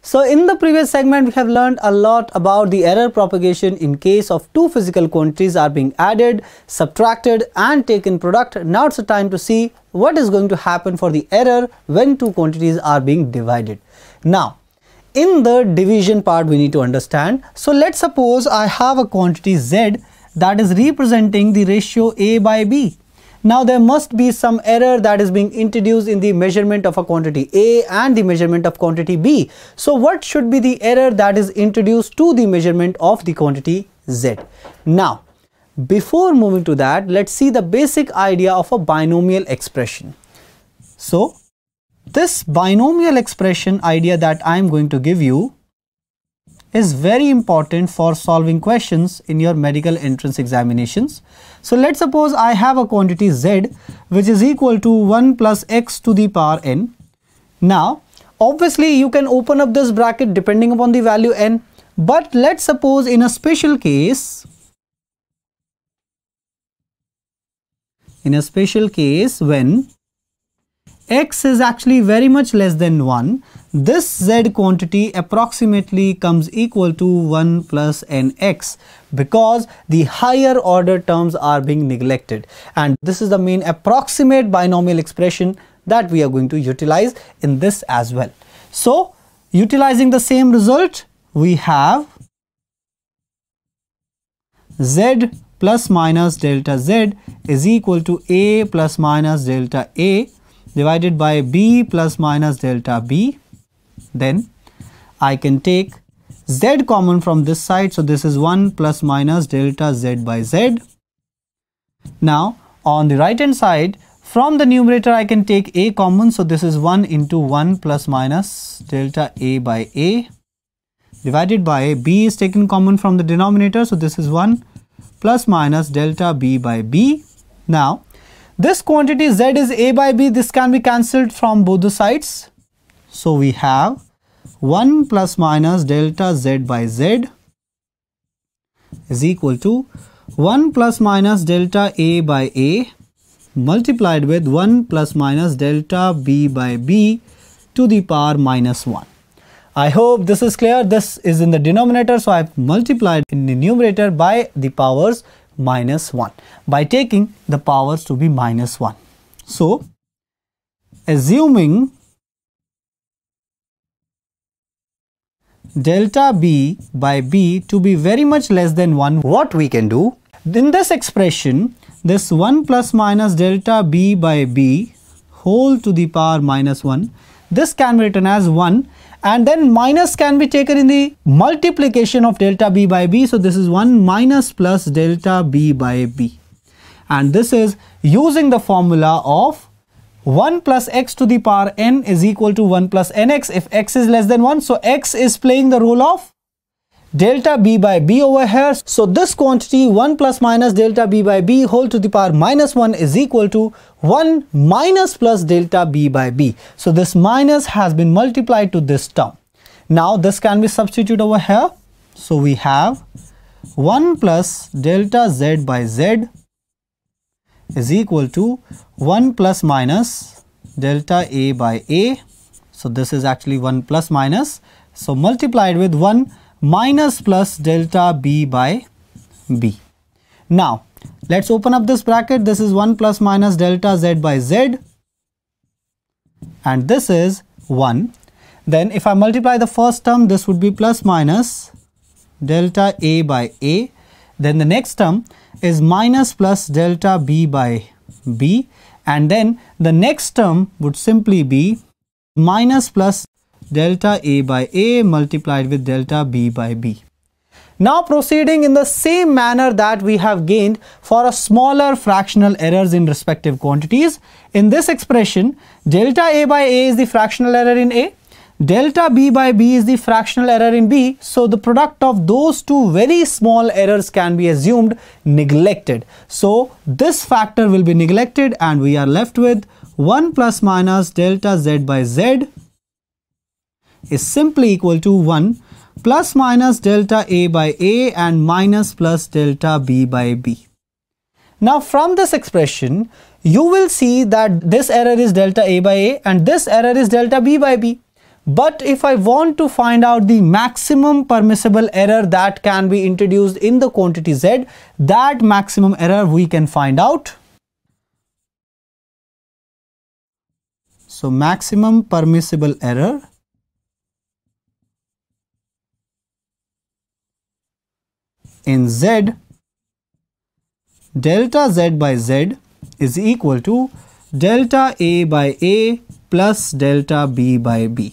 So in the previous segment, we have learned a lot about the error propagation in case of two physical quantities are being added, subtracted and taken product. Now it's the time to see what is going to happen for the error when two quantities are being divided. Now, in the division part we need to understand. So let's suppose I have a quantity Z that is representing the ratio A by B. Now there must be some error that is being introduced in the measurement of a quantity A and the measurement of quantity B. So what should be the error that is introduced to the measurement of the quantity Z? Now, before moving to that, let's see the basic idea of a binomial expression. So this binomial expression idea that I am going to give you is very important for solving questions in your medical entrance examinations. So let's suppose I have a quantity Z which is equal to 1 plus x to the power n. Now obviously you can open up this bracket depending upon the value n, but let's suppose in a special case, when x is actually very much less than 1, this Z quantity approximately comes equal to 1 plus nx, because the higher order terms are being neglected, and this is the main approximate binomial expression that we are going to utilize in this as well. So utilizing the same result, we have Z plus minus delta Z is equal to A plus minus delta A divided by B plus minus delta B. Then I can take Z common from this side, so this is 1 plus minus delta Z by Z. Now on the right hand side, from the numerator I can take A common, so this is 1 into 1 plus minus delta A by A divided by B is taken common from the denominator, so this is 1 plus minus delta B by B. Now this quantity Z is A by B, this can be cancelled from both the sides. So we have 1 plus minus delta Z by Z is equal to 1 plus minus delta A by A multiplied with 1 plus minus delta B by B to the power minus 1. I hope this is clear. This is in the denominator, so I have multiplied in the numerator by the powers minus 1 by taking the powers to be minus 1. So assuming delta B by B to be very much less than 1, what we can do? In this expression, this 1 plus minus delta B by B whole to the power minus 1, this can be written as 1, and then minus can be taken in the multiplication of delta B by B. So this is 1 minus plus delta B by B, and this is using the formula of 1 plus x to the power n is equal to 1 plus nx if x is less than 1. So x is playing the role of delta B by B over here. So this quantity 1 plus minus delta B by B whole to the power minus 1 is equal to 1 minus plus delta B by B. So this minus has been multiplied to this term. Now this can be substituted over here. So we have 1 plus delta Z by Z is equal to 1 plus minus delta A by A. So this is actually 1 plus minus. So multiplied with 1 minus plus delta B by B. Now let's open up this bracket. This is 1 plus minus delta Z by Z, and this is 1. Then if I multiply the first term, this would be plus minus delta A by A. Then the next term is minus plus delta B by B, and then the next term would simply be minus plus delta A by A multiplied with delta B by B. Now proceeding in the same manner that we have gained for a smaller fractional errors in respective quantities. In this expression, delta A by A is the fractional error in A, delta B by B is the fractional error in B. So the product of those two very small errors can be assumed neglected. So this factor will be neglected, and we are left with 1 plus minus delta Z by Z is simply equal to 1 plus minus delta A by A and minus plus delta B by B. Now from this expression, you will see that this error is delta A by A and this error is delta B by B. But if I want to find out the maximum permissible error that can be introduced in the quantity Z, that maximum error we can find out. So maximum permissible error in Z, delta Z by Z is equal to delta A by A plus delta B by B.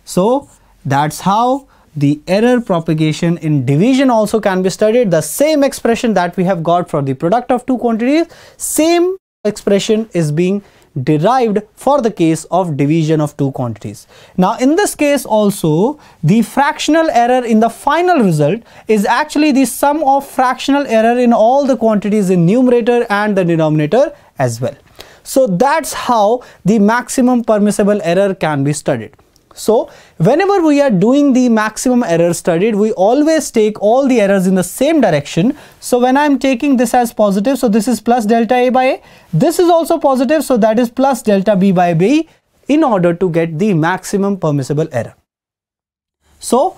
So that's how the error propagation in division also can be studied. The same expression that we have got for the product of two quantities, same expression is being derived for the case of division of two quantities. Now in this case also, the fractional error in the final result is actually the sum of fractional error in all the quantities in numerator and the denominator as well. So that's how the maximum permissible error can be studied. So whenever we are doing the maximum error studied, we always take all the errors in the same direction. So when I am taking this as positive, so this is plus delta A by A. This is also positive, so that is plus delta B by B, in order to get the maximum permissible error. So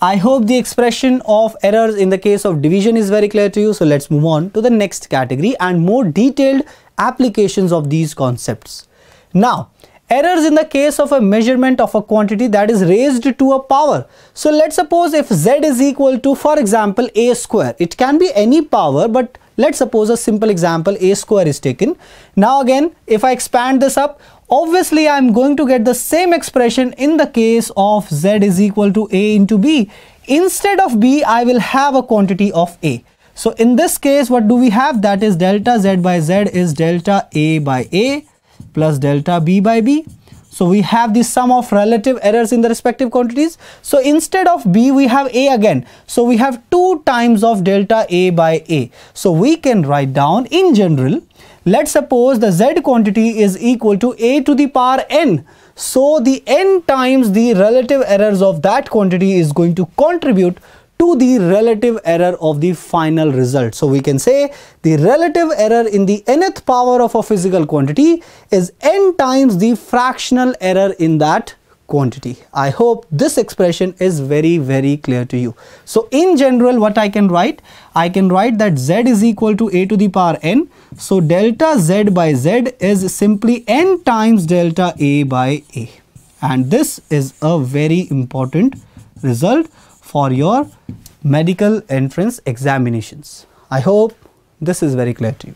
I hope the expression of errors in the case of division is very clear to you. So let's move on to the next category and more detailed applications of these concepts. Now, errors in the case of a measurement of a quantity that is raised to a power. So let's suppose if Z is equal to, for example, A square. It can be any power, but let's suppose a simple example, A square is taken. Now again, if I expand this up, obviously I am going to get the same expression in the case of Z is equal to A into B. Instead of B, I will have a quantity of A. So in this case, what do we have? That is delta Z by Z is delta A by A plus delta B by B. So we have the sum of relative errors in the respective quantities. So instead of B, we have A again. So we have 2 times of delta A by A. So we can write down in general, let's suppose the Z quantity is equal to A to the power N. So the N times the relative errors of that quantity is going to contribute to the relative error of the final result. So we can say the relative error in the nth power of a physical quantity is n times the fractional error in that quantity. I hope this expression is very clear to you. So in general, what I can write? I can write that Z is equal to A to the power N. So delta Z by Z is simply n times delta A by A. And this is a very important result for your medical entrance examinations. I hope this is very clear to you.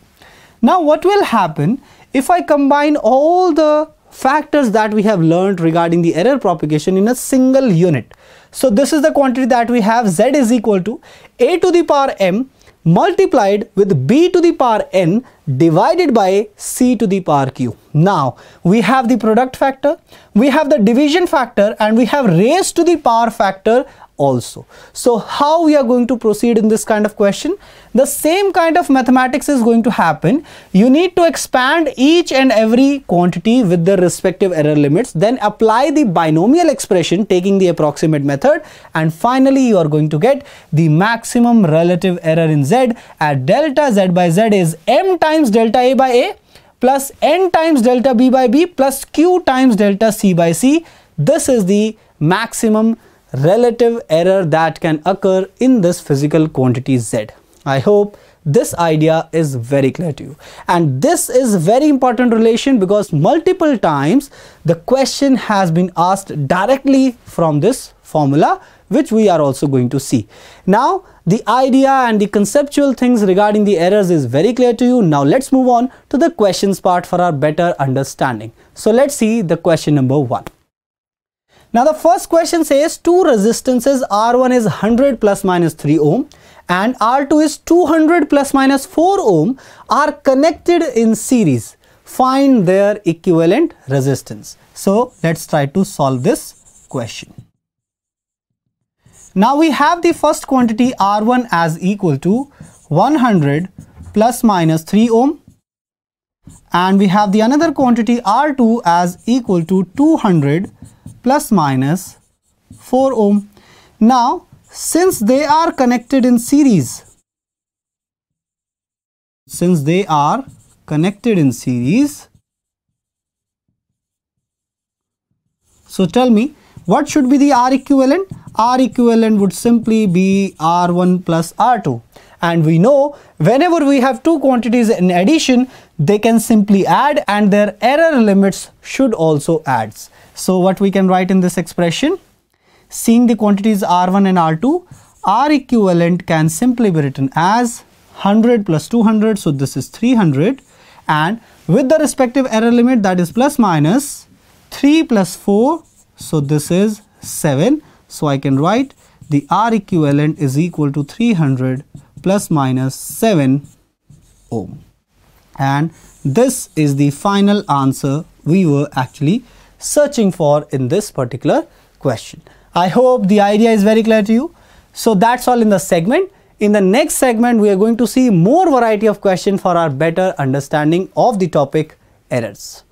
Now what will happen if I combine all the factors that we have learned regarding the error propagation in a single unit? So this is the quantity that we have. Z is equal to A to the power M multiplied with B to the power N divided by C to the power Q. Now we have the product factor, we have the division factor, and we have raised to the power factor also. So how we are going to proceed in this kind of question? The same kind of mathematics is going to happen. You need to expand each and every quantity with the respective error limits, then apply the binomial expression taking the approximate method, and finally you are going to get the maximum relative error in Z at delta Z by Z is M times delta A by A plus N times delta B by B plus Q times delta C by C. This is the maximum relative error that can occur in this physical quantity Z. I hope this idea is very clear to you. And this is very important relation because multiple times the question has been asked directly from this formula, which we are also going to see. Now the idea and the conceptual things regarding the errors is very clear to you. Now let's move on to the questions part for our better understanding. So let's see the question number 1. Now the first question says two resistances R1 is 100 plus minus 3 ohm and R2 is 200 plus minus 4 ohm are connected in series. Find their equivalent resistance. So let's try to solve this question. Now we have the first quantity R1 as equal to 100 plus minus 3 ohm, and we have the another quantity R2 as equal to 200 plus minus 4 ohm. Now since they are connected in series, so tell me what should be the R equivalent? R equivalent would simply be R1 plus R2. And we know whenever we have two quantities in addition, they can simply add and their error limits should also add. So what we can write in this expression? Seeing the quantities R1 and R2, R equivalent can simply be written as 100 plus 200, so this is 300, and with the respective error limit, that is plus minus 3 plus 4, so this is 7. So I can write the R equivalent is equal to 300 plus minus 7 ohm. And this is the final answer we were actually searching for in this particular question. I hope the idea is very clear to you. So that's all in the segment. In the next segment, we are going to see more variety of questions for our better understanding of the topic errors.